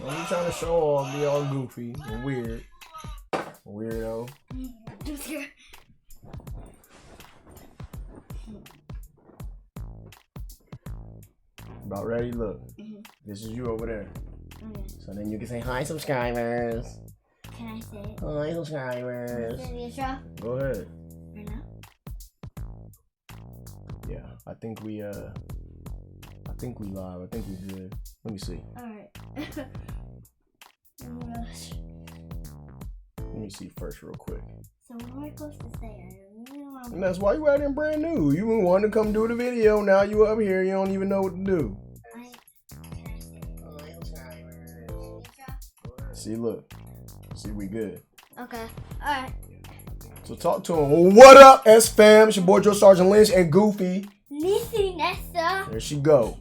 I'm trying to show off, be all goofy and weird. Weirdo. About ready? Look. This is you over there. So then you can say hi, subscribers. Can I say it? Hi, subscribers. Can I say it? Go ahead. Right now? Yeah, I think we live. I think we good. Let me see. Alright. Let me see first real quick. So what am I supposed to say? And that's why you out there brand new. You been wanting to come do the video. Now you up here. You don't even know what to do. See, look. See, we good. Okay. Alright. So talk to him. What up, S fam? It's your boy Joe Sergeant Lynch and Goofy. Listen, Nessa. There she go.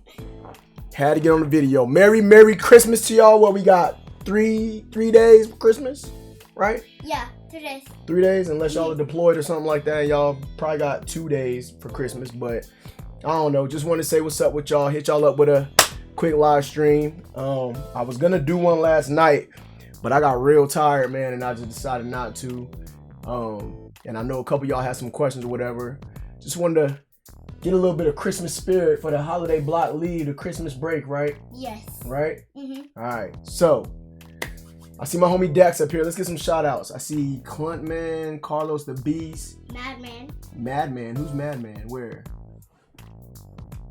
Had to get on the video. Merry Christmas to y'all. What we got? Three days for Christmas, right? Yeah, 3 days. 3 days, unless y'all are deployed or something like that. Y'all probably got 2 days for Christmas, but I don't know. Just want to say what's up with y'all. Hit y'all up with a quick live stream. I was gonna do one last night, but I got real tired, man, and I just decided not to. And I know a couple of y'all had some questions or whatever. Just wanted to get a little bit of Christmas spirit for the holiday block leave, the Christmas break, right? Yes. Right? Mm-hmm. All right. So, I see my homie Dax up here. Let's get some shout outs. I see Cluntman, Carlos the Beast. Madman. Who's Madman? Where?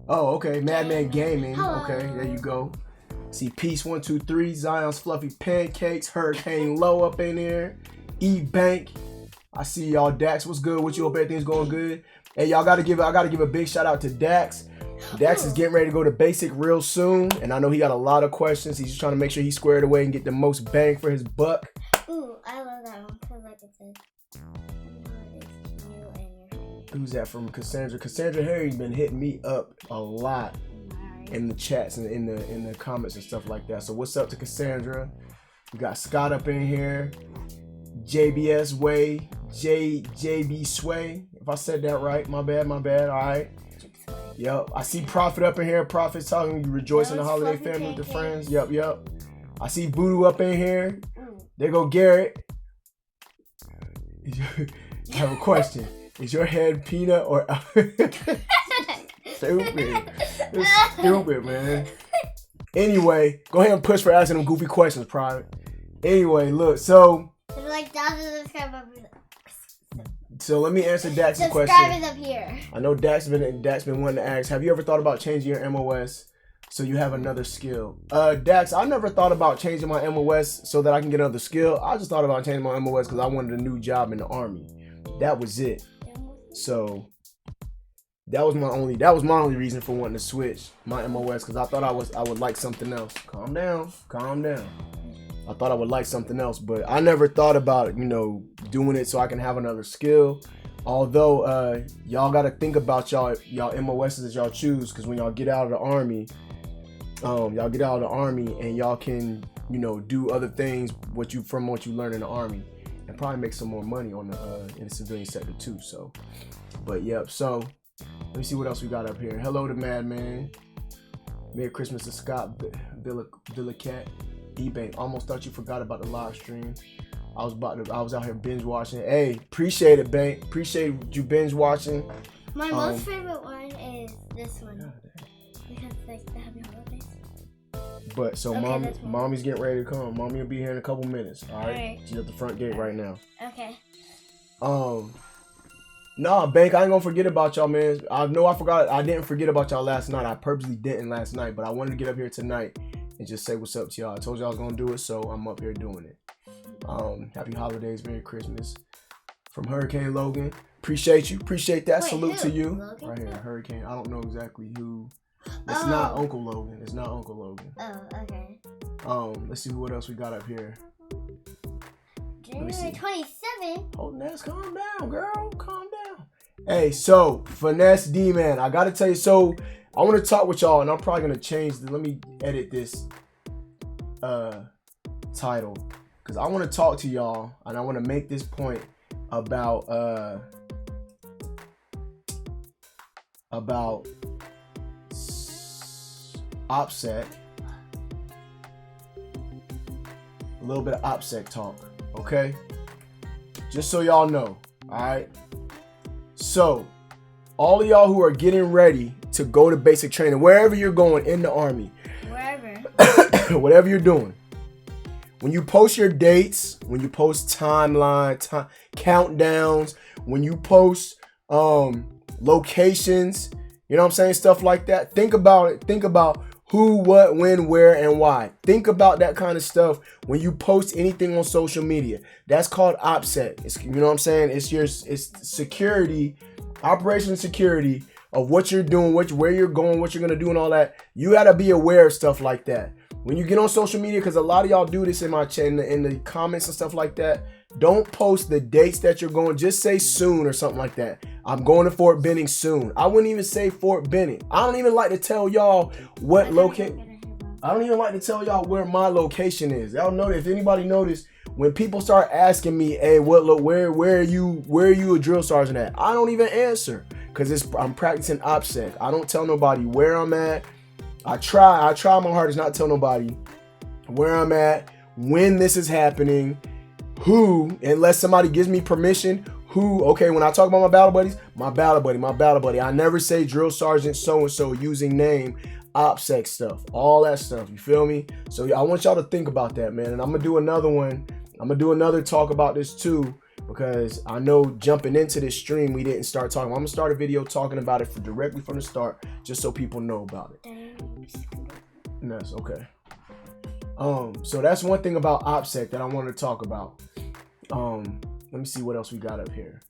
Oh, okay. Madman Gaming. Hello. Okay, there you go. See Peace 123, Zion's Fluffy Pancakes, Hurricane Low up in there, E Bank. I see y'all. Dax, what's good with you? Hope everything's going good. Hey, y'all I gotta give a big shout out to Dax. Dax is getting ready to go to basic real soon, and I know he got a lot of questions. He's just trying to make sure he's squared away and get the most bang for his buck. Ooh, I love that one because like it says, who's that from? Cassandra. Cassandra Harry's been hitting me up a lot in the chats and in the comments and stuff like that. So what's up to Cassandra? We got Scott up in here. JBS Way, JB Sway. If I said that right, my bad. All right. Yep. I see Prophet up in here. Prophet's talking. You rejoice in the holiday family with the friends. Yep. I see Voodoo up in here. There go Garrett. I have a question. Is your head peanut or stupid? It's stupid, man. Anyway, go ahead and push for asking them goofy questions, Private. Anyway, look, so let me answer Dax's question. Subscribers up here. I know Dax been wanting to ask, have you ever thought about changing your MOS so you have another skill? Dax, I never thought about changing my MOS so that I can get another skill. I just thought about changing my MOS because I wanted a new job in the Army. That was it. So that was my only reason for wanting to switch my MOS, because I thought I would like something else. Calm down. I thought I would like something else, but I never thought about, doing it so I can have another skill. Although y'all got to think about y'all MOSs that y'all choose, because when y'all get out of the Army, and y'all can do other things from what you learn in the Army, and probably make some more money on the in the civilian sector too. So, but yep. So let me see what else we got up here. Hello to Madman. Merry Christmas to Scott Villacat. eBay. Almost thought you forgot about the live stream. I was out here binge watching. Hey, appreciate it, Bank. Appreciate you binge watching. My most favorite one is this one. Because like the happy holidays. But so okay, mommy's getting ready to come. Mommy will be here in a couple minutes. All right. She's at the front gate right now. Okay. Nah, Bank, I ain't gonna forget about y'all, man. I know I didn't forget about y'all last night. I purposely didn't last night, but I wanted to get up here tonight and just say what's up to y'all. I told y'all I was gonna do it, so I'm up here doing it. Happy holidays, Merry Christmas. From Hurricane Logan. Appreciate you. Appreciate that. Wait, Salute to you. Logan? Right here, Hurricane. I don't know exactly who. It's not Uncle Logan. It's not Uncle Logan. Oh, okay. Let's see what else we got up here. January 27th. Oh, Ness, calm down, girl. Calm down. Hey, so Finesse D-Man, I gotta tell you. So I want to talk with y'all, and I'm probably gonna change. Let me edit this title, because I want to talk to y'all, and I want to make this point about Opsec a little bit of Opsec talk, okay? Just so y'all know, all right? So, all of y'all who are getting ready to go to basic training, wherever you're going in the Army, whatever you're doing, when you post your dates, when you post timeline, countdowns, when you post locations, you know what I'm saying, stuff like that, think about it. Think about who, what, when, where, and why. Think about that kind of stuff when you post anything on social media. That's called Opsec. It's, you know what I'm saying? It's security, operation security of what you're doing, where you're going, what you're gonna do, and all that. You gotta be aware of stuff like that when you get on social media, because a lot of y'all do this in my channel, in the comments and stuff like that. Don't post the dates that you're going. Just say soon or something like that. I'm going to Fort Benning soon. I wouldn't even say Fort Benning. I don't even like to tell y'all what location. I don't even like to tell y'all where my location is. Y'all know that if anybody noticed, when people start asking me, "Hey, where are you a drill sergeant at?" I don't even answer because I'm practicing Opsec. I don't tell nobody where I'm at. I try my hardest not to tell nobody where I'm at, when this is happening, who, unless somebody gives me permission, who. Okay, when I talk about my battle buddy, I never say drill sergeant so-and-so using name, Opsec stuff, all that stuff, you feel me? So I want y'all to think about that, man, and I'm gonna do another one. I'm gonna do another talk about this too, because I know jumping into this stream, we didn't start talking. I'm gonna start a video talking about it directly from the start, just so people know about it. That's okay. So that's one thing about Opsec that I want to talk about. Let me see what else we got up here.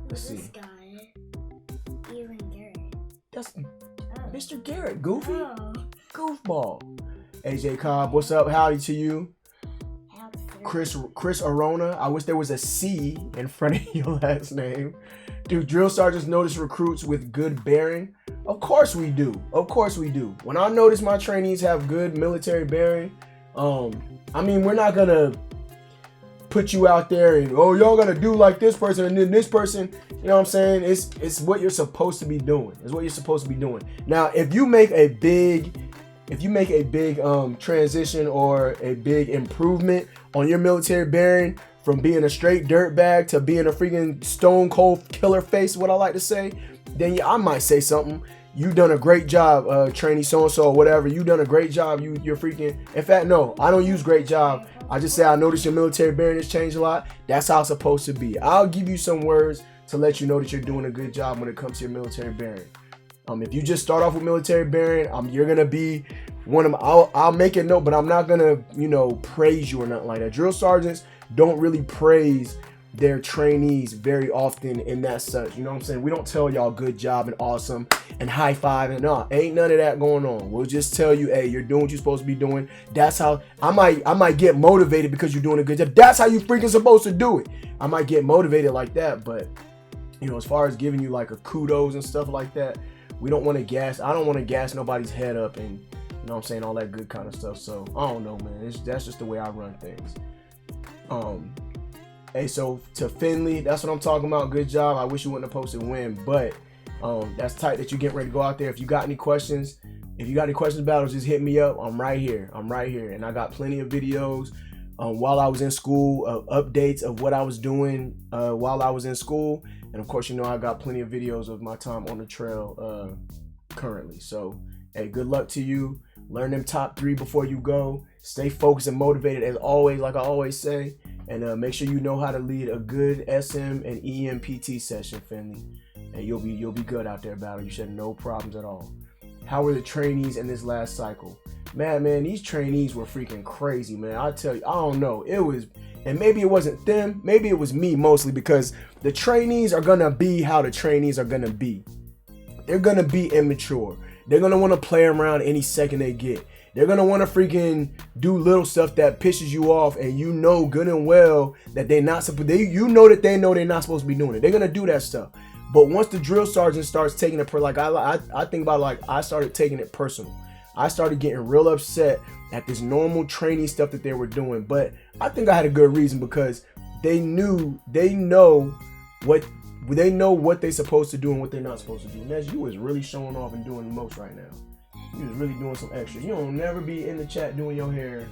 Let's see. This guy, even Garrett. That's Mr. Garrett, Goofy, Goofball. AJ Cobb, what's up? Howdy to you. Chris Arona. I wish there was a C in front of your last name. Do drill sergeants notice recruits with good bearing? Of course we do. Of course we do. When I notice my trainees have good military bearing, I mean, we're not gonna put you out there and, oh, y'all gotta do like this person and then this person. You know what I'm saying? It's what you're supposed to be doing. It's what you're supposed to be doing. Now, if you make a big transition or a big improvement on your military bearing, from being a straight dirtbag to being a freaking stone cold killer face, what I like to say, then yeah, I might say something. You done a great job, trainee so-and-so or whatever. You done a great job. You're freaking. In fact, no, I don't use great job. I just say I noticed your military bearing has changed a lot. That's how it's supposed to be. I'll give you some words to let you know that you're doing a good job when it comes to your military bearing. If you just start off with military bearing, you're gonna be one of my. I'll make a note, but I'm not gonna, praise you or nothing like that. Drill sergeants don't really praise their trainees very often in that such. You know what I'm saying? We don't tell y'all good job and awesome and high five and no, ain't none of that going on. We'll just tell you, hey, you're doing what you're supposed to be doing. That's how I might get motivated because you're doing a good job. That's how you freaking supposed to do it. I might get motivated like that, but as far as giving you like a kudos and stuff like that, we don't want to gas. I don't want to gas nobody's head up and all that good kind of stuff. So I don't know, man. That's just the way I run things. Hey, so to Finley, that's what I'm talking about. Good job. I wish you wouldn't have posted win, but that's tight that you're getting ready to go out there. If you got any questions, about it, just hit me up. I'm right here, and I got plenty of videos while I was in school, updates of what I was doing while I was in school, and of course, I got plenty of videos of my time on the trail currently. So, hey, good luck to you. Learn them top 3 before you go. Stay focused and motivated as always, like I always say. And make sure you know how to lead a good SM and EMPT session, Finley. And you'll be good out there, battle. You should have no problems at all. How were the trainees in this last cycle? Man, these trainees were freaking crazy, man. I tell you, I don't know. It was, and maybe it wasn't them. Maybe it was me mostly, because the trainees are gonna be how the trainees are gonna be. They're gonna be immature. They're gonna want to play around any second they get. They're gonna want to freaking do little stuff that pisses you off, and you know good and well that they're not supposed. You know that they know they're not supposed to be doing it. They're gonna do that stuff. But once the drill sergeant starts taking it, I think about it, like I started taking it personal. I started getting real upset at this normal training stuff that they were doing. But I think I had a good reason, because they know what they're supposed to do and what they're not supposed to do. And as you was really showing off and doing the most right now. You was really doing some extras. You don't never be in the chat doing your hair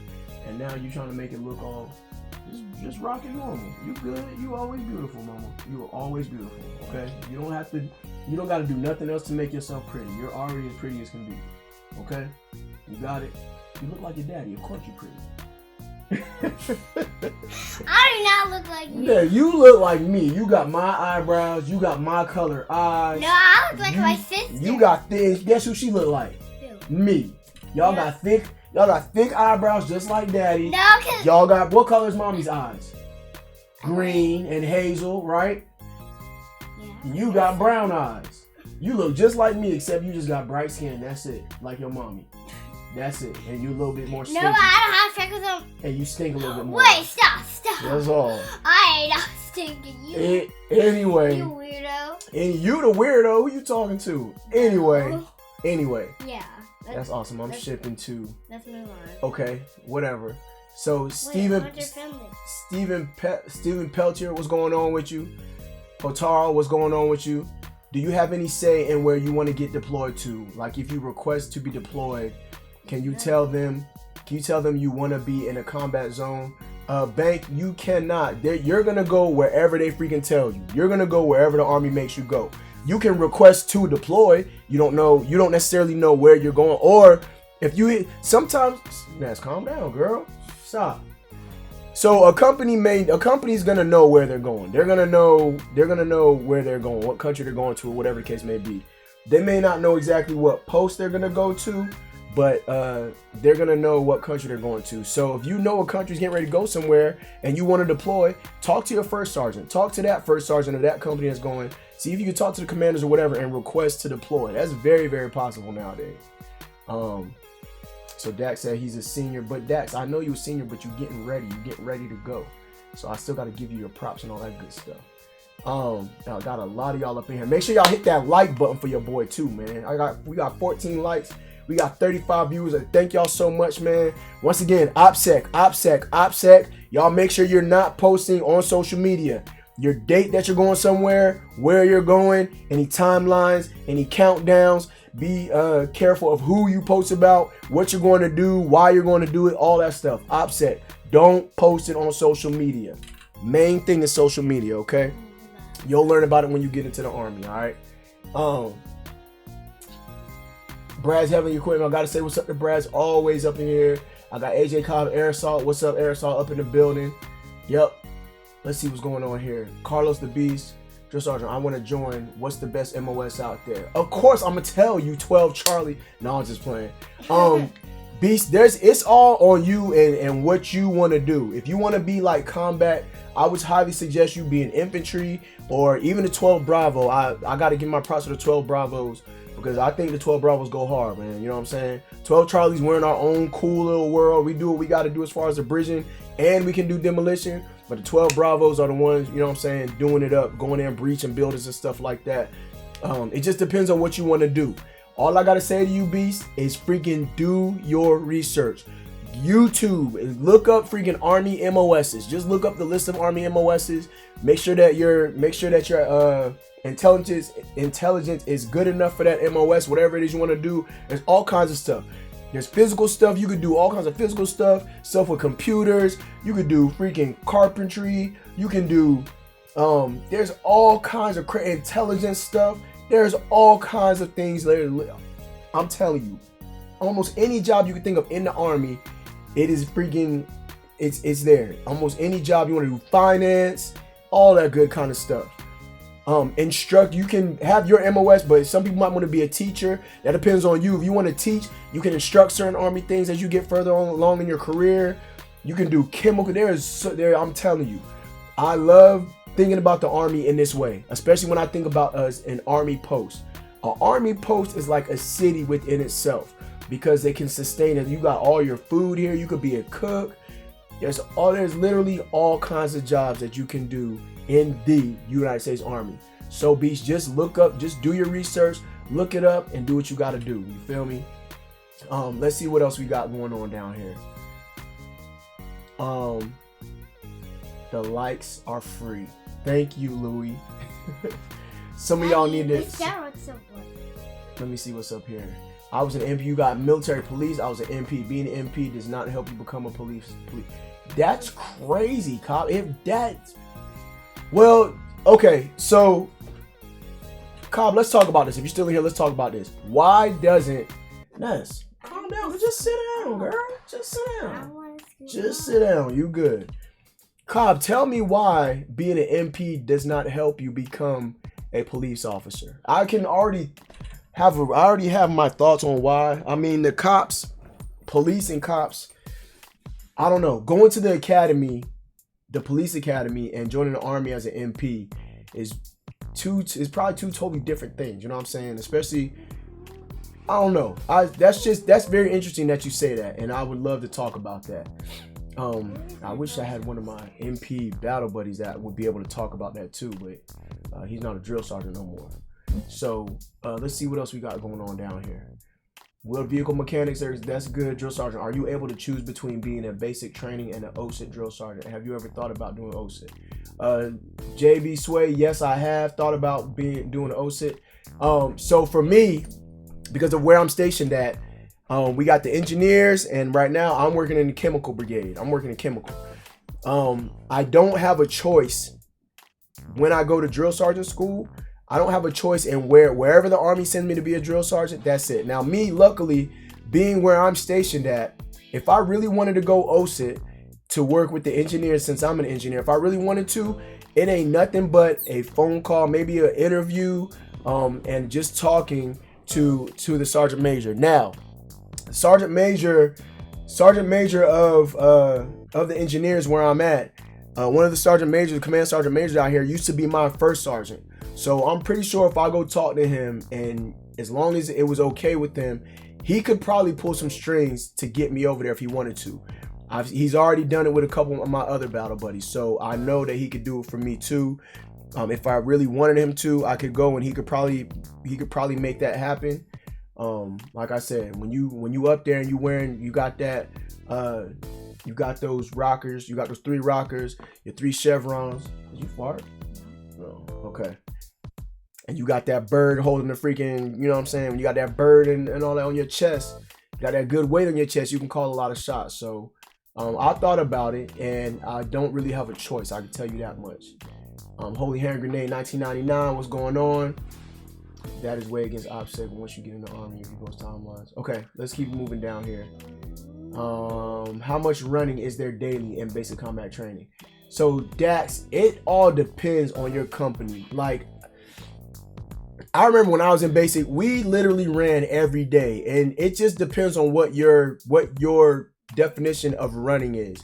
and now you trying to make it look all just rock and normal. You good. You always beautiful, mama. You are always beautiful. Okay. You don't have to. You don't got to do nothing else to make yourself pretty. You're already as pretty as can be. Okay. You got it. You look like your daddy. Of course you're pretty. I do not look like you. Yeah, you look like me. You got my eyebrows. You got my color eyes. No, I look like my sister. You got thick. Guess who she look like? Who? Me. Y'all got thick. Y'all got thick eyebrows just like daddy. No, cause y'all got what color is mommy's eyes? Green and hazel, right? Yeah. You got brown eyes. You look just like me, except you just got bright skin. That's it. Like your mommy. That's it. And you a little bit more stinky. No, I don't have freckles on. And you stink a little bit more. Wait, stop. That's all. I ain't not stinking. You. Anyway. You weirdo. And you the weirdo. Who you talking to? Anyway. Yeah. That's awesome. I'm shipping too. Let's move on. Okay, whatever. So Steven Peltier, what's going on with you? Otaro, what's going on with you? Do you have any say in where you want to get deployed to? Like if you request to be deployed, can you tell them you want to be in a combat zone? Bank, you cannot. You're gonna go wherever they freaking tell you. You're gonna go wherever the Army makes you go. You can request to deploy. You don't necessarily know where you're going, or if you sometimes, calm down, girl. Stop. So a company's gonna know where they're going. They're gonna know where they're going, what country they're going to, or whatever the case may be. They may not know exactly what post they're gonna go to, but they're gonna know what country they're going to. So if you know a country's getting ready to go somewhere and you want to deploy, talk to your first sergeant. Talk to that first sergeant of that company that's going. See if you can talk to the commanders or whatever and request to deploy. That's very, very possible nowadays. So Dax said he's a senior, but Dax, I know you're a senior, but you're getting ready. You're getting ready to go. So I still got to give you your props and all that good stuff. I got a lot of y'all up in here. Make sure y'all hit that like button for your boy too, man. We got 14 likes. We got 35 views. Thank y'all so much, man. Once again, Opsec. Y'all make sure you're not posting on social media your date that you're going somewhere, where you're going, any timelines, any countdowns. Be careful of who you post about, what you're going to do, why you're going to do it, all that stuff. Opsec, don't post it on social media. Main thing is social media, okay? You'll learn about it when you get into the Army, all right? Brad's Heavenly Equipment. I gotta say what's up to Brad's, always up in here. I got AJ Cobb, Aerosol. What's up, Aerosol, up in the building. Yep. Let's see what's going on here. Carlos the Beast. Drill Sergeant, I want to join. What's the best MOS out there? Of course, I'm gonna tell you 12 Charlie. No, I'm just playing. Beast, it's all on you and what you want to do. If you want to be like combat, I would highly suggest you be an infantry or even the 12 Bravo. I got to give my props to the 12 Bravos because I think the 12 Bravos go hard, man. You know what I'm saying? 12 Charlies, we're in our own cool little world. We do what we got to do as far as the bridging, and we can do demolition. But the 12 Bravos are the ones, you know what I'm saying, doing it up, going in, breaching buildings and stuff like that. It just depends on what you want to do. All I got to say to you, Beast, is freaking do your research. YouTube, look up freaking Army MOSs. Just look up the list of Army MOSs. Make sure that your intelligence is good enough for that MOS, whatever it is you want to do. There's all kinds of stuff. There's physical stuff. You could do all kinds of physical stuff with computers. You could do freaking carpentry. You can do, there's all kinds of intelligence stuff. There's all kinds of things. I'm telling you, almost any job you can think of in the Army, it is freaking, it's there. Almost any job you want to do, finance, all that good kind of stuff. Instruct, you can have your MOS, but some people might want to be a teacher. That depends on you. If you want to teach, you can instruct certain Army things as you get further along in your career. You can do chemical. I'm telling you, I love thinking about the Army in this way, especially when I think about an Army post. An Army post is like a city within itself because they can sustain it. You got all your food here. You could be a cook. There's literally all kinds of jobs that you can do in the United States Army. So Beast, just look up, just do your research, look it up, and do what you got to do. You feel me? Let's see what else we got going on down here. The likes are free. Thank you, Louie. Some of y'all need it. Let me see what's up here. I was an MP. You got military police. I was an MP. Being an MP does not help you become a police. That's crazy, cop. If that's well, okay. So, Cobb, let's talk about this. If you're still here, let's talk about this. Why doesn't Ness? Calm down. Just sit down, girl. Just sit down. Just sit down. You good? Cobb, tell me why being an MP does not help you become a police officer. I already have my thoughts on why. I mean, the cops, police and cops, I don't know. Going to the academy, the police academy, and joining the army as an MP is probably two totally different things. You know what I'm saying? Especially, I don't know. That's very interesting that you say that, and I would love to talk about that. I wish I had one of my MP battle buddies that would be able to talk about that too, but he's not a drill sergeant no more. So let's see what else we got going on down here. Wheeled vehicle mechanics, that's good. Drill sergeant, are you able to choose between being a basic training and an OSIT drill sergeant? Have you ever thought about doing OSIT? JB Sway, yes, I have thought about doing OSIT. So for me, because of where I'm stationed at, we got the engineers, and right now I'm working in the chemical brigade. I'm working in chemical. I don't have a choice when I go to drill sergeant school. I don't have a choice in wherever the Army sends me to be a drill sergeant, that's it. Now me, luckily, being where I'm stationed at, if I really wanted to go OSIT to work with the engineers, since I'm an engineer, if I really wanted to, it ain't nothing but a phone call, maybe an interview, and just talking to the sergeant major. Now, sergeant major of the engineers where I'm at, one of the sergeant majors, command sergeant majors out here, used to be my first sergeant. So I'm pretty sure if I go talk to him, and as long as it was okay with him, he could probably pull some strings to get me over there if he wanted to. He's already done it with a couple of my other battle buddies, so I know that he could do it for me too. If I really wanted him to, I could go, and he could probably make that happen. Like I said, when you up there and you got that, you got those rockers, you got those 3 rockers, your 3 chevrons. Did you fart? No. Okay. And you got that bird holding the freaking, you know what I'm saying? When you got that bird and all that on your chest, you got that good weight on your chest, you can call a lot of shots. So I thought about it, and I don't really have a choice. I can tell you that much. Holy Hand Grenade 1999, what's going on? That is way against Opsec once you get in the Army, if you go timelines. Okay, let's keep moving down here. How much running is there daily in basic combat training? So Dax, it all depends on your company. Like, I remember when I was in basic, we literally ran every day, and it just depends on what your definition of running is.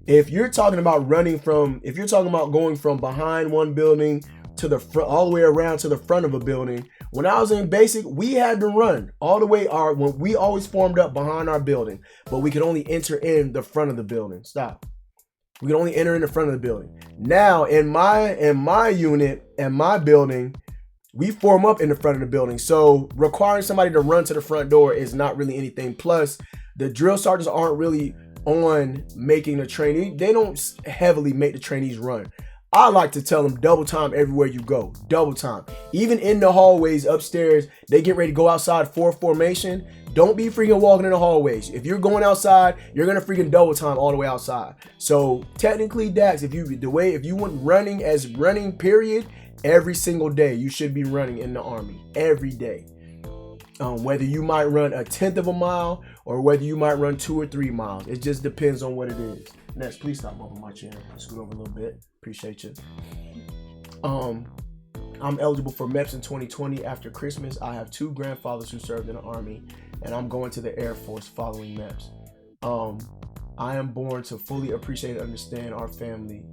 If you're talking about going from behind one building to the front, all the way around to the front of a building, when I was in basic, we had to run all the way. When we always formed up behind our building, but we could only enter in the front of the building. Stop. We could only enter in the front of the building. Now, in my unit and my building, we form up in the front of the building. So requiring somebody to run to the front door is not really anything. Plus, the drill sergeants aren't really on making the trainee. They don't heavily make the trainees run. I like to tell them double time everywhere you go. Double time. Even in the hallways upstairs, they get ready to go outside for formation. Don't be freaking walking in the hallways. If you're going outside, you're gonna freaking double time all the way outside. So technically, Dax, if you want running as running period, every single day you should be running in the Army every day. Whether you might run 1/10 of a mile or whether you might run 2 or 3 miles, it just depends on what it is. Next, please stop bumping my chair. Scoot over a little bit. Appreciate you. I'm eligible for MEPS in 2020 after Christmas. I have 2 grandfathers who served in the Army, and I'm going to the Air Force following MEPS. I am born to fully appreciate and understand our family,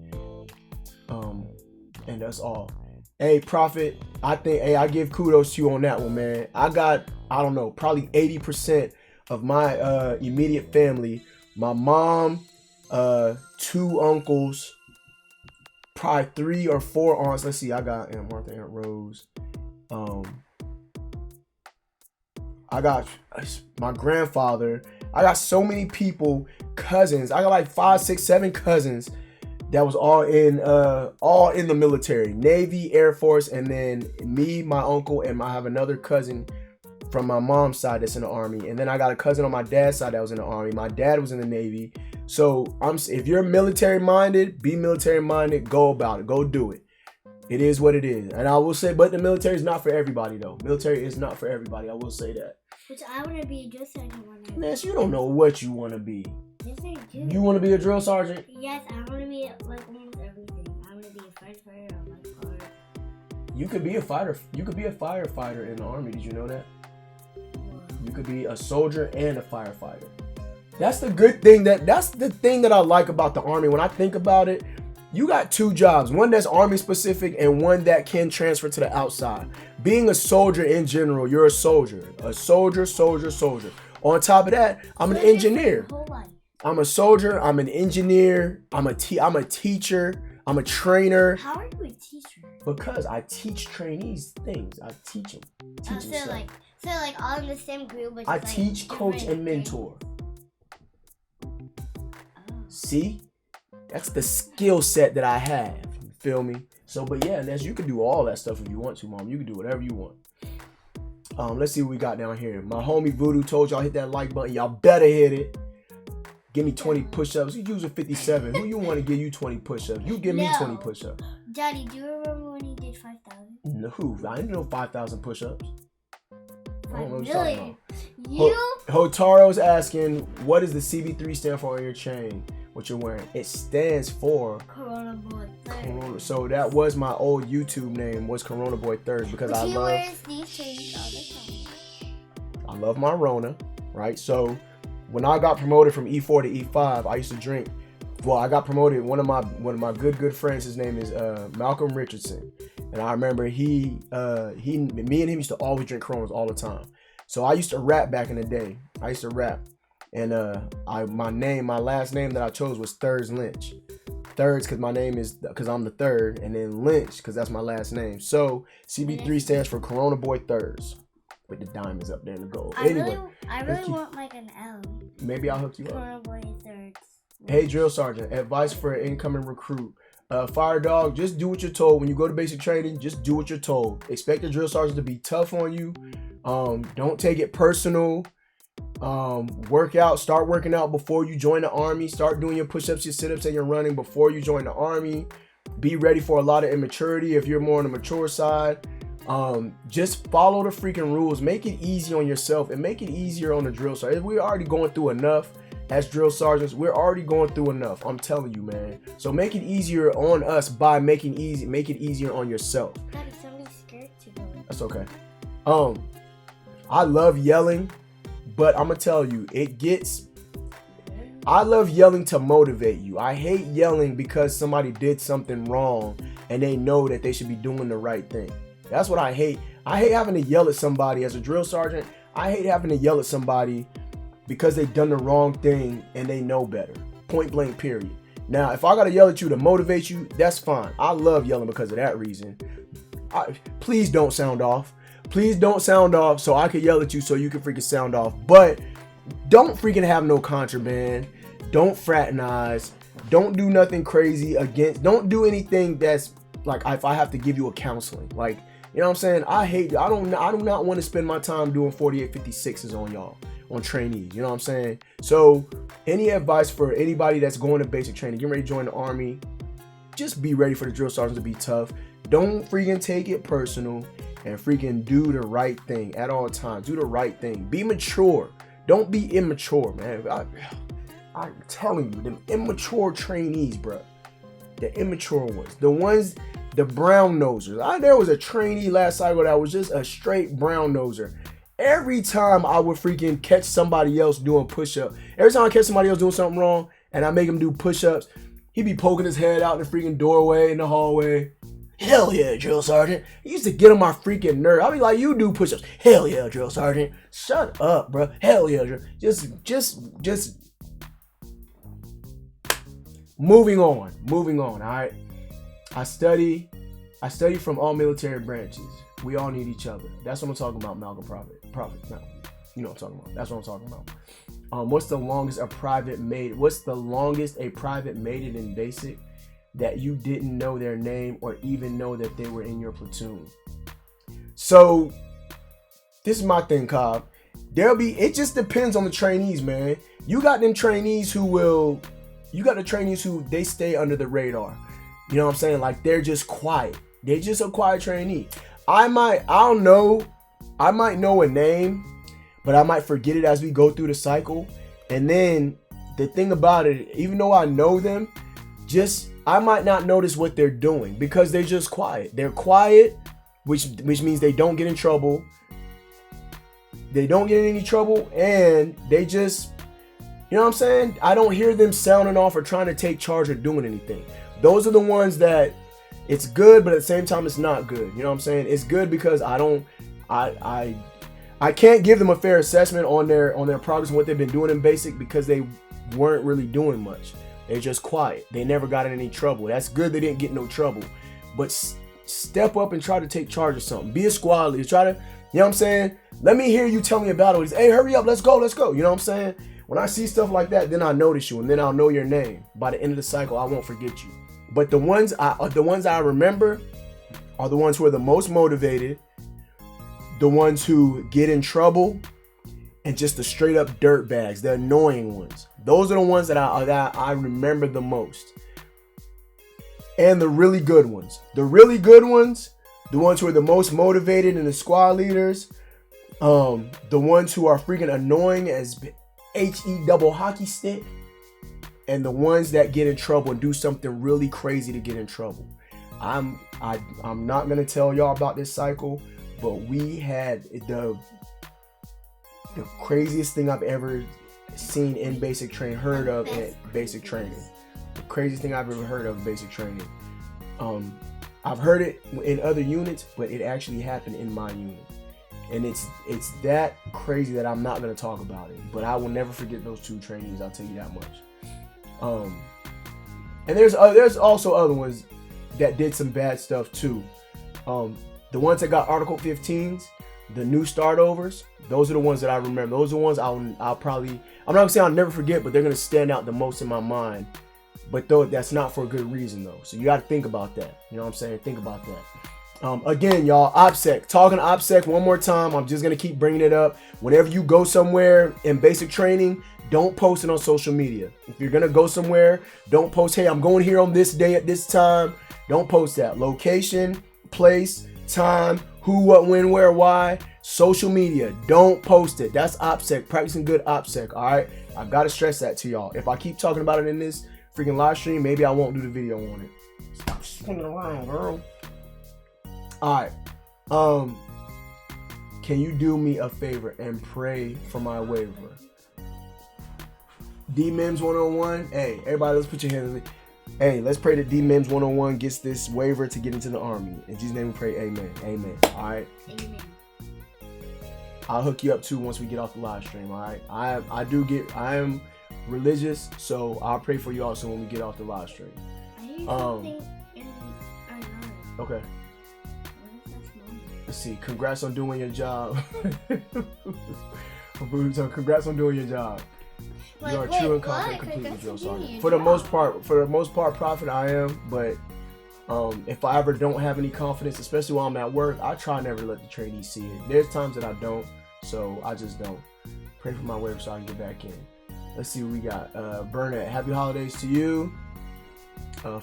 and that's all. Hey, Prophet, I give kudos to you on that one, man. I got, I don't know, probably 80% of my immediate family. My mom, 2 uncles, probably 3 or 4 aunts. Let's see, I got Aunt Martha, Aunt Rose. I got my grandfather. I got so many people, cousins. I got like 5, 6, 7 cousins that was all in the military, Navy, Air Force, and then me, my uncle, and I have another cousin from my mom's side that's in the Army, and then I got a cousin on my dad's side that was in the Army. My dad was in the Navy. So if you're military minded, be military minded. Go about it. Go do it. It is what it is. And I will say, but the military is not for everybody though. Military is not for everybody. I will say that. Which I want to be a drill sergeant one day. Ness, you don't know what you want to be. Yes, I do. You want to be a drill sergeant? Yes, I want to be like almost everything. I want to be a firefighter, a lifeguard. You could be a fighter. You could be a firefighter in the Army. Did you know that? You could be a soldier and a firefighter. That's the good thing. That's the thing that I like about the Army. When I think about it, you got two jobs. One that's Army specific and one that can transfer to the outside. Being a soldier in general, you're a soldier. A soldier. On top of that, I'm an engineer. I'm a soldier. I'm an engineer. I'm a teacher. I'm a trainer. How are you a teacher? Because I teach trainees things. I teach them. So like all in the same group. But I just, teach, like, coach, and mentor. See? That's the skill set that I have. You feel me? So, but yeah, Ness, you can do all that stuff if you want to, Mom. You can do whatever you want. Let's see what we got down here. My homie Voodoo told y'all hit that like button. Y'all better hit it. Give me 20 push-ups. You using 57. Who you want to give you 20 push-ups? You give me 20 push-ups. Daddy, do you remember when you did 5,000? No, who? I didn't know 5,000 push-ups. I don't know what you're talking You? about. Hotaro's asking, what does the CB3 stand for on your chain? What you're wearing? It stands for Corona Boy Third. Corona. So that was my old YouTube name, was Corona Boy Third, because I love. He wears these chains all the time. I love my Rona, right? So when I got promoted from E4 to E5, I used to drink. Well, I got promoted. One of my good friends, his name is Malcolm Richardson, and I remember me and him used to always drink Coronas all the time. So I used to rap back in the day. I used to rap, and my last name that I chose was Thirds Lynch. Thirds because I'm the third, and then Lynch because that's my last name. So CB3 stands for Corona Boy Thirds, with the diamonds up there in the gold. I really want like an L. Maybe I'll hook you up. Corona Boy Thirds. Hey, drill sergeant, advice for an incoming recruit. Fire dog, just do what you're told. When you go to basic training, just do what you're told. Expect the drill sergeant to be tough on you. Don't take it personal. Start working out before you join the Army. Start doing your push-ups, your sit-ups, and your running before you join the Army. Be ready for a lot of immaturity if you're more on the mature side. Just follow the freaking rules. Make it easy on yourself and make it easier on the drill sergeant. We're already going through enough. As drill sergeants, we're already going through enough. I'm telling you, man. So make it easier on us by make it easier on yourself. Daddy, somebody's scared to go. That's okay. I love yelling, but I'm gonna tell you, I love yelling to motivate you. I hate yelling because somebody did something wrong and they know that they should be doing the right thing. That's what I hate. I hate having to yell at somebody as a drill sergeant. I hate having to yell at somebody because they've done the wrong thing and they know better. Point blank, period. Now, if I gotta yell at you to motivate you, that's fine. I love yelling because of that reason. Please don't sound off. Please don't sound off so I can yell at you so you can freaking sound off. But don't freaking have no contraband. Don't fraternize. Don't do nothing crazy don't do anything that's like if I have to give you a counseling. Like, you know what I'm saying? I do not want to spend my time doing 4856s on y'all. On trainees, you know what I'm saying? So any advice for anybody that's going to basic training, getting ready to join the Army, just be ready for the drill sergeants to be tough. Don't freaking take it personal and freaking do the right thing at all times. Do the right thing. Be mature. Don't be immature, man. I'm telling you, them immature trainees, bro. The immature ones. The brown nosers. There was a trainee last cycle that was just a straight brown noser. Every time I would freaking catch somebody else doing push-ups, every time I catch somebody else doing something wrong and I make him do push-ups, he'd be poking his head out in the freaking doorway in the hallway. Hell yeah, drill sergeant. He used to get on my freaking nerve. I'd be like, you do push-ups. Hell yeah, drill sergeant. Shut up, bro. Hell yeah, drill. Just moving on, all right? I study from all military branches. We all need each other. That's what I'm talking about, Malcolm Prophet. No, you know what I'm talking about. That's what I'm talking about. What's the longest a private made it in basic that you didn't know their name or even know that they were in your platoon? So this is my thing, Cobb. It just depends on the trainees, man. You got them trainees you got the trainees who they stay under the radar. You know what I'm saying? Like they're just quiet. They're just a quiet trainee. I might know a name, but I might forget it as we go through the cycle. And then the thing about it, even though I know them, I might not notice what they're doing because they're just quiet. They're quiet, which means they don't get in trouble. They don't get in any trouble, and they just, you know what I'm saying? I don't hear them sounding off or trying to take charge or doing anything. Those are the ones that it's good, but at the same time, it's not good. You know what I'm saying? It's good because I can't give them a fair assessment on their progress and what they've been doing in basic because they weren't really doing much. They're just quiet. They never got in any trouble. That's good. They didn't get no trouble, but step up and try to take charge of something. Be a squad leader. Try to, you know what I'm saying? Let me hear you tell me about it. Hey, hurry up. Let's go. You know what I'm saying? When I see stuff like that, then I notice you and then I'll know your name. By the end of the cycle, I won't forget you. But the ones I remember are the ones who are the most motivated, the ones who get in trouble, and just the straight up dirt bags, the annoying ones. Those are the ones that I remember the most. And the really good ones. The really good ones, the ones who are the most motivated and the squad leaders, the ones who are freaking annoying as HE double hockey stick, and the ones that get in trouble and do something really crazy to get in trouble. I'm not gonna tell y'all about this cycle, but we had the craziest thing I've ever seen in basic training, heard of at basic training. The craziest thing I've ever heard of in basic training. I've heard it in other units, but it actually happened in my unit. And it's that crazy that I'm not gonna talk about it. But I will never forget those two trainees, I'll tell you that much. And there's also other ones that did some bad stuff too. The ones that got Article 15s, the new startovers, those are the ones that I remember. Those are the ones I'm not gonna say I'll never forget, but they're gonna stand out the most in my mind. But though that's not for a good reason though. So you gotta think about that. You know what I'm saying? Think about that. Again, y'all, Opsec. Talking Opsec one more time. I'm just gonna keep bringing it up. Whenever you go somewhere in basic training, don't post it on social media. If you're gonna go somewhere, don't post, hey, I'm going here on this day at this time. Don't post that. Location, place, time, who, what, when, where, why. Social media, don't post it. That's Opsec, practicing good Opsec, all right? I gotta stress that to y'all. If I keep talking about it in this freaking live stream, maybe I won't do the video on it. Stop spinning around, girl. All right. Can you do me a favor and pray for my waiver? D-Mims 101. Hey, everybody, let's put your hands in. Hey, let's pray that D-Mims 101 gets this waiver to get into the army. In Jesus' name we pray, amen. Amen. All right. Amen. I'll hook you up too once we get off the live stream. All right. I am religious, so I'll pray for you also when we get off the live stream. I hear something in our yard. Okay. What is that smell? Let's see. Congrats on doing your job. Congrats on doing your job. You are true and confident, completely, drill sergeant. For the most part, Prophet, I am. But if I ever don't have any confidence, especially while I'm at work, I try never to let the trainees see it. There's times that I don't, so I just don't. Pray for my waiver so I can get back in. Let's see what we got. Burnett, happy holidays to you.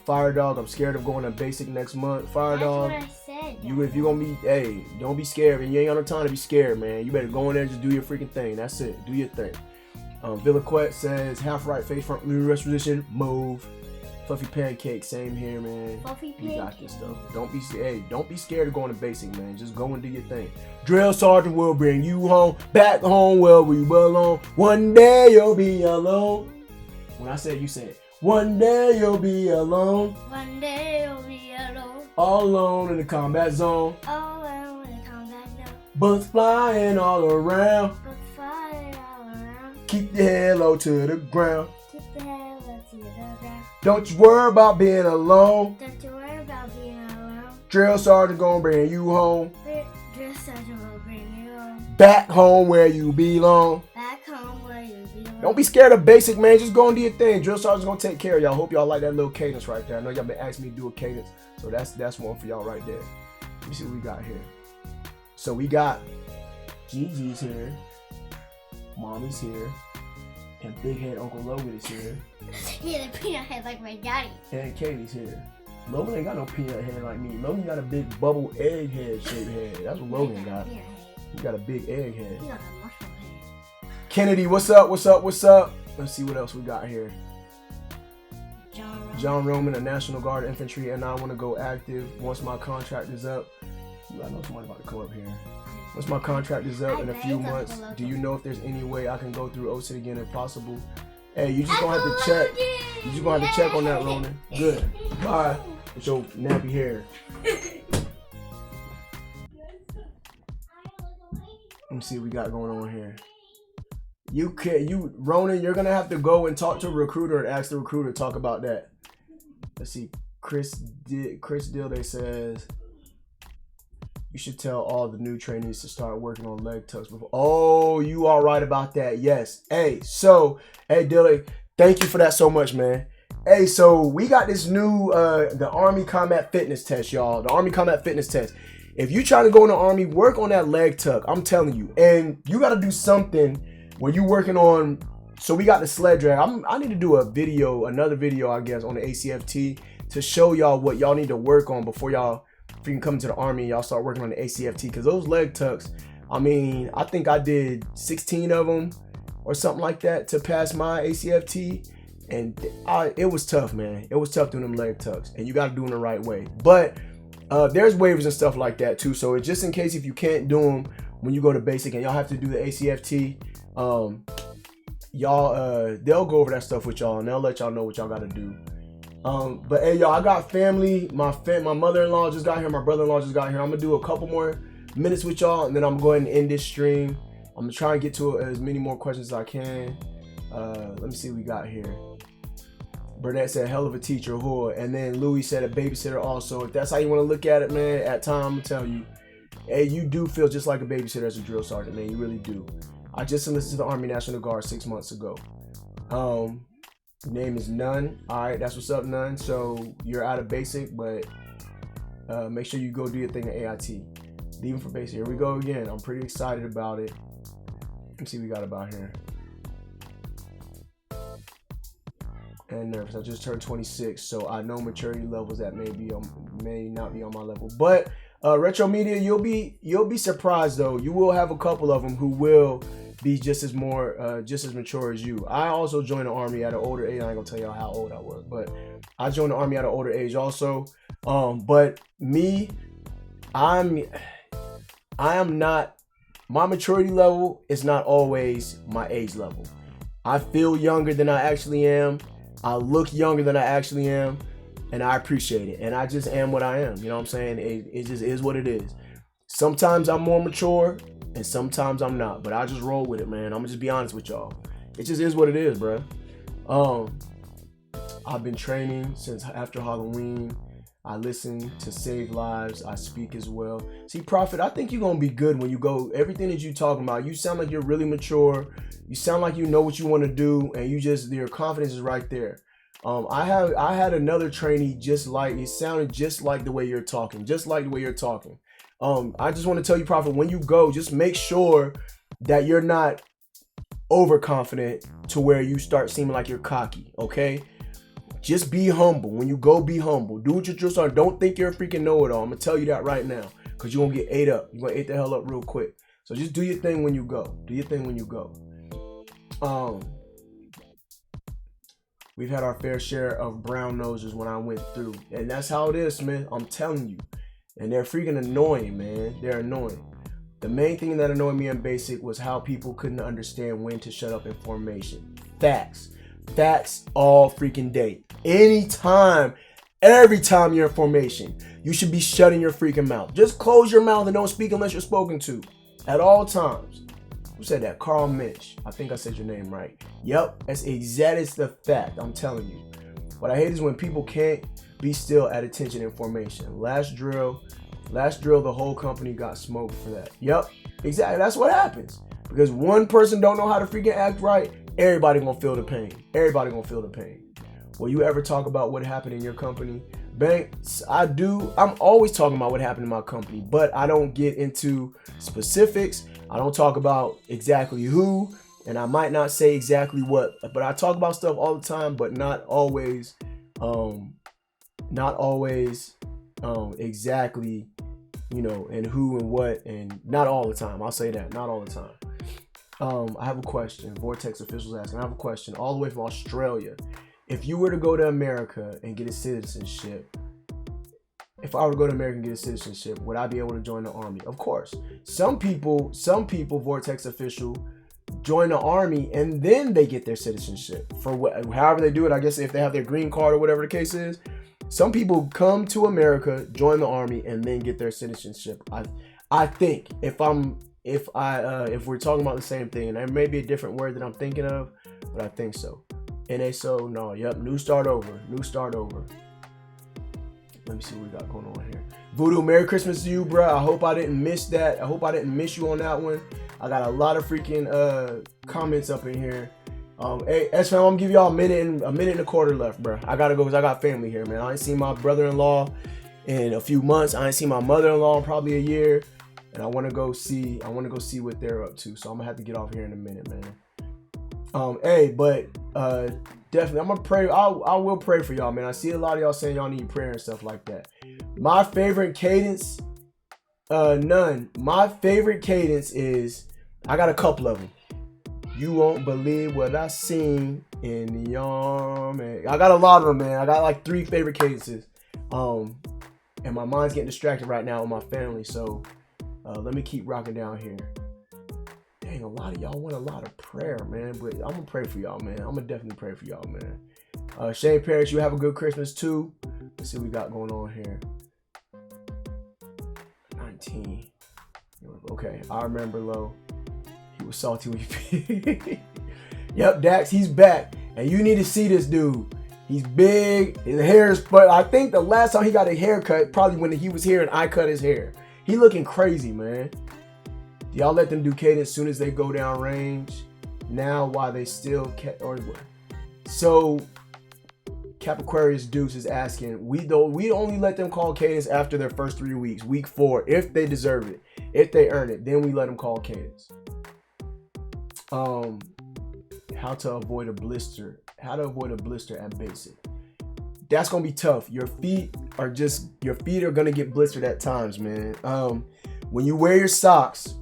Fire Dog, I'm scared of going to basic next month. Fire Dog, what I said. if you're gonna be, hey, don't be scared, man. You ain't got no time to be scared, man. You better go in there and just do your freaking thing. That's it. Do your thing. Villaquette says half right, face front, rest position, move. Fluffy pancake, same here, man. Fluffy pancake. You got this stuff. Don't be scared of going to basic, man. Just go and do your thing. Drill sergeant will bring you home, back home where we belong. One day you'll be alone. When I say it, you say it. One day you'll be alone. One day you'll be alone. All alone in the combat zone. All alone in the combat zone. Bullets flying all around. Bullets flying all around. Keep your head low to the ground. Keep the head low to the ground. Don't you worry about being alone. Don't you worry about being alone. Drill sergeant gonna bring you home. Drill sergeant will bring you home. Back home where you belong. Back home where you belong. Don't be scared of basic, man. Just go and do your thing. Drill sergeant's gonna take care of y'all. Hope y'all like that little cadence right there. I know y'all been asking me to do a cadence, so that's one for y'all right there. Let me see what we got here. So we got Gigi's here. Mommy's here. And Big Head Uncle Logan is here. Yeah, the peanut head like my daddy. And Katie's here. Logan ain't got no peanut head like me. Logan got a big bubble egg head shaped head. That's what Logan got. He got a big egg head. He got a mushroom head. Kennedy, what's up? What's up? What's up? Let's see what else we got here. John Roman, a National Guard infantry, and I want to go active once my contract is up. I know somebody about to come up here. Once my contract is up in a few months, do you know if there's any way I can go through Opsec again if possible? Hey, you just gonna have to check. You just gonna have to check on that, Ronan. Good. Bye. With your nappy hair. Let me see what we got going on here. Ronan, you're gonna have to go and talk to a recruiter and ask the recruiter to talk about that. Let's see. Chris Dilday says you should tell all the new trainees to start working on leg tucks before. Oh, you are right about that. Yes. Hey, Dilday, thank you for that so much, man. Hey, so we got this new the Army Combat Fitness Test, y'all. The Army Combat Fitness Test. If you trying to go in the Army, work on that leg tuck. I'm telling you. And you got to do something when you working on. So we got the sled drag. I need to do another video, I guess, on the ACFT to show y'all what y'all need to work on before y'all freaking come to the Army and y'all start working on the ACFT. Because those leg tucks, I mean, I think I did 16 of them or something like that to pass my ACFT. And it was tough, man. It was tough doing them leg tucks. And you got to do them the right way. But there's waivers and stuff like that too. So just in case if you can't do them when you go to basic and y'all have to do the ACFT, they'll go over that stuff with y'all and they'll let y'all know what y'all got to do. But hey, y'all, I got family. My mother-in-law just got here. My brother-in-law just got here. I'm gonna do a couple more minutes with y'all, and then I'm going to end this stream. I'm gonna try and get to as many more questions as I can. Let me see what we got here. Burnett said, hell of a teacher, whore. And then Louis said a babysitter also. If that's how you want to look at it, man, at time, I'm gonna tell you, hey, you do feel just like a babysitter as a drill sergeant, man. You really do. I just enlisted to the Army National Guard 6 months ago. Name is Nunn. All right, that's what's up, Nunn. So you're out of basic, but make sure you go do your thing at AIT. Leaving for basic. Here we go again. I'm pretty excited about it. Let me see what we got about here. And nervous. I just turned 26, so I know maturity levels that may not be on my level. But Retro Media, you'll be surprised though. You will have a couple of them who will be just as mature as you. I also joined the Army at an older age. I ain't gonna tell y'all how old I was, but I joined the Army at an older age also. But me, I am not. My maturity level is not always my age level. I feel younger than I actually am. I look younger than I actually am, and I appreciate it. And I just am what I am. You know what I'm saying? It just is what it is. Sometimes I'm more mature, and sometimes I'm not. But I just roll with it, man. I'm gonna just be honest with y'all. It just is what it is, bro. I've been training since after Halloween. I listen to Save Lives. I speak as well. See, Prophet, I think you're gonna be good when you go. Everything that you talking about, you sound like you're really mature. You sound like you know what you want to do, and your confidence is right there. I had another trainee it sounded just like the way you're talking, I just want to tell you, Prophet, when you go, just make sure that you're not overconfident to where you start seeming like you're cocky, okay? Just be humble. When you go, be humble. Do what you're just on. Don't think you're a freaking know-it-all. I'm going to tell you that right now, because you're going to get ate up. You're going to eat the hell up real quick. So just do your thing when you go. We've had our fair share of brown noses when I went through. And that's how it is, man. I'm telling you. And they're freaking annoying, man. They're annoying. The main thing that annoyed me in basic was how people couldn't understand when to shut up in formation. Facts all freaking day. Anytime, every time you're in formation, you should be shutting your freaking mouth. Just close your mouth and don't speak unless you're spoken to. At all times. Who said that? Carl Mitch. I think I said your name right. Yep, that is the fact. I'm telling you. What I hate is when people can't be still at attention in formation. Last drill, the whole company got smoked for that. Yep, exactly. That's what happens. Because one person don't know how to freaking act right, everybody gonna feel the pain. Will you ever talk about what happened in your company? Banks, I do. I'm always talking about what happened in my company, but I don't get into specifics. I don't talk about exactly who, and I might not say exactly what, but I talk about stuff all the time, but not always exactly, and who and what, and not all the time. I'll say that, not all the time. I have a question. Vortex officials asking. I have a question all the way from Australia. If you were to go to America and get a citizenship, if I were to go to America and get a citizenship, would I be able to join the army? Of course. Some people, Vortex official, join the army and then they get their citizenship for however they do it. I guess if they have their green card or whatever the case is. Some people come to America, join the army, and then get their citizenship. I think if we're talking about the same thing, and there may be a different word that I'm thinking of, but I think so. NASO, no, yep, new start over. Let me see what we got going on here. Voodoo, Merry Christmas to you, bro. I hope I didn't miss that. I hope I didn't miss you on that one. I got a lot of freaking comments up in here. Hey, S-Fam, I'm gonna give y'all a minute and a quarter left, bro. I gotta go because I got family here, man. I ain't seen my brother-in-law in a few months. I ain't seen my mother-in-law in probably a year, and I want to go see what they're up to. So I'm gonna have to get off here in a minute, man. Hey, but definitely, I'm gonna pray. I will pray for y'all, man. I see a lot of y'all saying y'all need prayer and stuff like that. My favorite cadence, none. My favorite cadence is, I got a couple of them. You won't believe what I seen in the army. I got a lot of them, man. I got like 3 favorite cadences. And my mind's getting distracted right now with my family. So let me keep rocking down here. Dang, a lot of y'all want a lot of prayer, man. But I'm gonna pray for y'all, man. I'm gonna definitely pray for y'all, man. Shane Parrish, you have a good Christmas too. Let's see what we got going on here. 19. Okay, I remember low. He was salty with you. Yep, Dax, he's back. And you need to see this dude. He's big. His hair is, but I think the last time he got a haircut, probably when he was here and I cut his hair. He looking crazy, man. Y'all let them do cadence as soon as they go down range. Now, while they still so Cap Aquarius Deuce is asking, we only let them call cadence after their first 3 weeks. Week 4, if they deserve it, if they earn it, then we let them call cadence. How to avoid a blister at basic. That's gonna be tough. Your feet are gonna get blistered at times, man. When you wear your socks,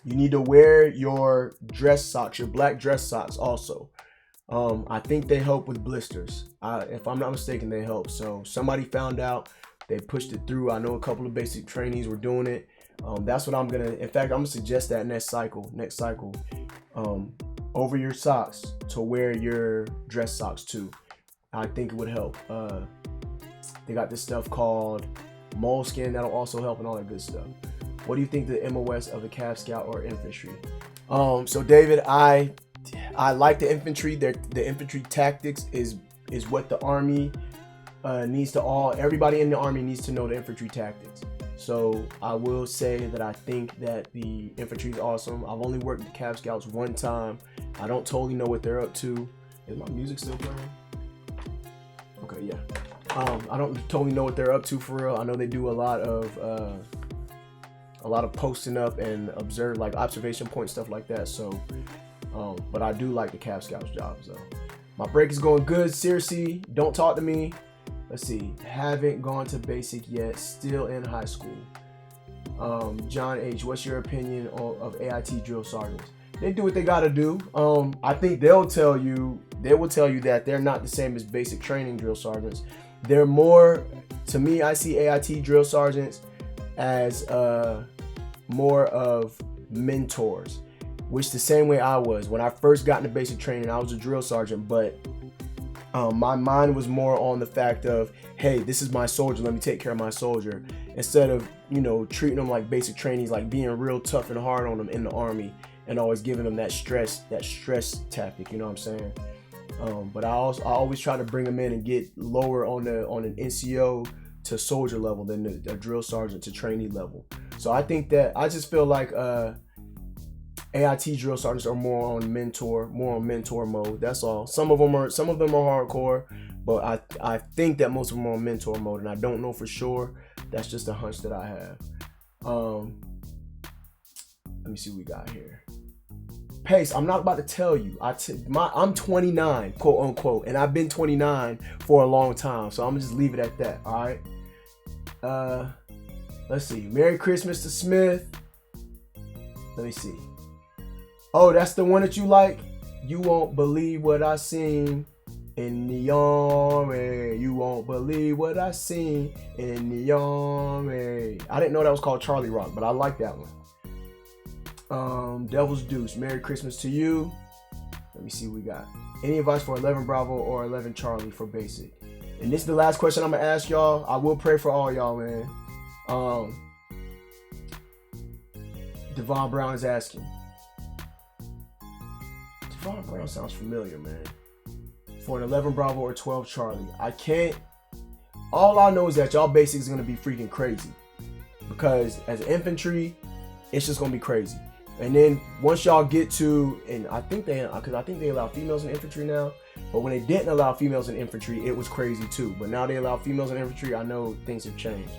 you need to wear your dress socks, your black dress socks also. I think they help with blisters. If I'm not mistaken, they help. So somebody found out, they pushed it through. I know a couple of basic trainees were doing it. That's what I'm gonna suggest that next cycle, over your socks to wear your dress socks too. I think it would help. They got this stuff called moleskin that'll also help and all that good stuff. What do you think the MOS of a Cav Scout or infantry? So David, I like the infantry. The infantry tactics is what the army needs to everybody in the army needs to know the infantry tactics. So I will say that I think that the infantry is awesome. I've only worked with Cav Scouts one time. I don't totally know what they're up to. Is my music still playing? Okay, yeah. I don't totally know what they're up to for real. I know they do a lot of posting up and observe, like observation point stuff like that. So, but I do like the Cav Scouts jobs though. My break is going good. Seriously, don't talk to me. Let's see. Haven't gone to basic yet. Still in high school. John H., what's your opinion of AIT drill sergeants? They do what they gotta do. I think they will tell you that they're not the same as basic training drill sergeants. They're more, to me, I see AIT drill sergeants as more of mentors, which the same way I was. When I first got into basic training, I was a drill sergeant, but my mind was more on the fact of, hey, this is my soldier, let me take care of my soldier, instead of, treating them like basic trainees, like being real tough and hard on them in the army and always giving them that stress tactic, you know what I'm saying? But I always try to bring them in and get lower on an NCO to soldier level than a drill sergeant to trainee level. So I think that, I just feel like AIT drill sergeants are more on mentor mode. That's all. Some of them are hardcore, but I think that most of them are on mentor mode, and I don't know for sure. That's just a hunch that I have. Let me see what we got here. Pace, I'm not about to tell you. I'm 29, quote unquote, and I've been 29 for a long time. So I'm gonna just leave it at that. All right. Let's see. Merry Christmas to Smith. Let me see. Oh, that's the one that you like. You won't believe what I seen in the army. You won't believe what I seen in the army. I didn't know that was called Charlie Rock, but I like that one. Devil's Deuce, Merry Christmas to you. Let me see what we got. Any advice for 11 Bravo or 11 Charlie for basic? And this is the last question I'm gonna ask y'all. I will pray for all y'all, man. Devon Brown is asking. Devon Brown sounds familiar, man. For an 11 Bravo or 12 Charlie, I can't. All I know is that y'all basic is gonna be freaking crazy, because as infantry, it's just gonna be crazy. And then once y'all get to, and I think they allow females in infantry now, but when they didn't allow females in infantry, it was crazy too. But now they allow females in infantry. I know things have changed.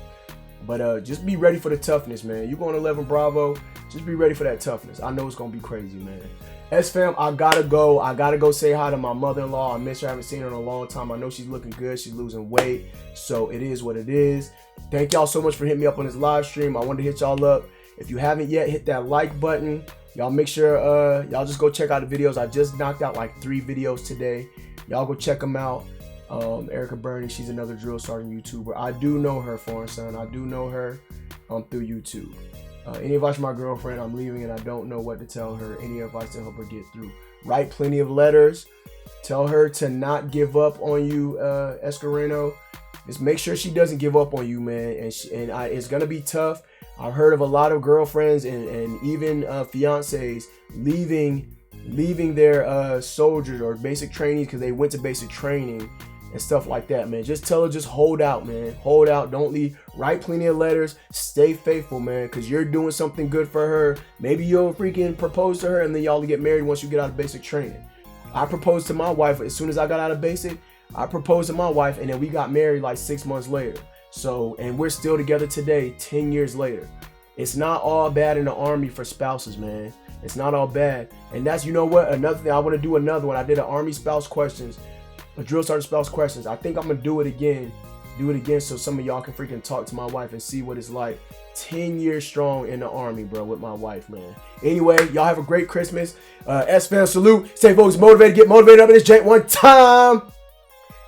But just be ready for the toughness, man. You going 11 Bravo, just be ready for that toughness. I know it's gonna be crazy, man. S-Fam, I gotta go say hi to my mother-in-law. I miss her. I haven't seen her in a long time. I know she's looking good. She's losing weight. So it is what it is. Thank y'all so much for hitting me up on this live stream. I wanted to hit y'all up. If you haven't yet, hit that like button. Y'all make sure, y'all just go check out the videos. I just knocked out like 3 videos today. Y'all go check them out. Erica Burney, she's another drill sergeant YouTuber. I do know her, Foreign Son. I do know her through YouTube. Any advice for my girlfriend? I'm leaving and I don't know what to tell her. Any advice to help her get through? Write plenty of letters. Tell her to not give up on you, Escareno. Just make sure she doesn't give up on you, man. It's gonna be tough. I've heard of a lot of girlfriends and even fiancés leaving their soldiers or basic trainees because they went to basic training and stuff like that, man. Just tell her, just hold out, man. Hold out. Don't leave. Write plenty of letters. Stay faithful, man, because you're doing something good for her. Maybe you'll freaking propose to her and then y'all will get married once you get out of basic training. I proposed to my wife as soon as I got out of basic. I proposed to my wife and then we got married like 6 months later. So, and we're still together today, 10 years later. It's not all bad in the Army for spouses, man. It's not all bad. And that's, you know what, another thing, I want to do another one. I did an Army spouse questions, a drill sergeant spouse questions. I think I'm going to do it again so some of y'all can freaking talk to my wife and see what it's like 10 years strong in the Army, bro, with my wife, man. Anyway, y'all have a great Christmas. S-Fam, salute. Stay focused, motivated, get motivated up in this jank one time.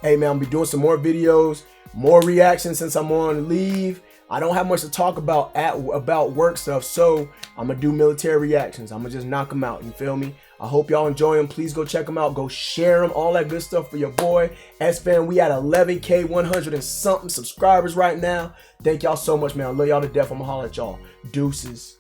Hey, man, I'm going to be doing some more videos, more reactions since I'm on leave. I don't have much to talk about work stuff, so I'm going to do military reactions. I'm going to just knock them out, you feel me? I hope y'all enjoy them. Please go check them out. Go share them. All that good stuff for your boy. S-Fam, we at 11K, 100 and something subscribers right now. Thank y'all so much, man. I love y'all to death. I'm going to holler at y'all. Deuces.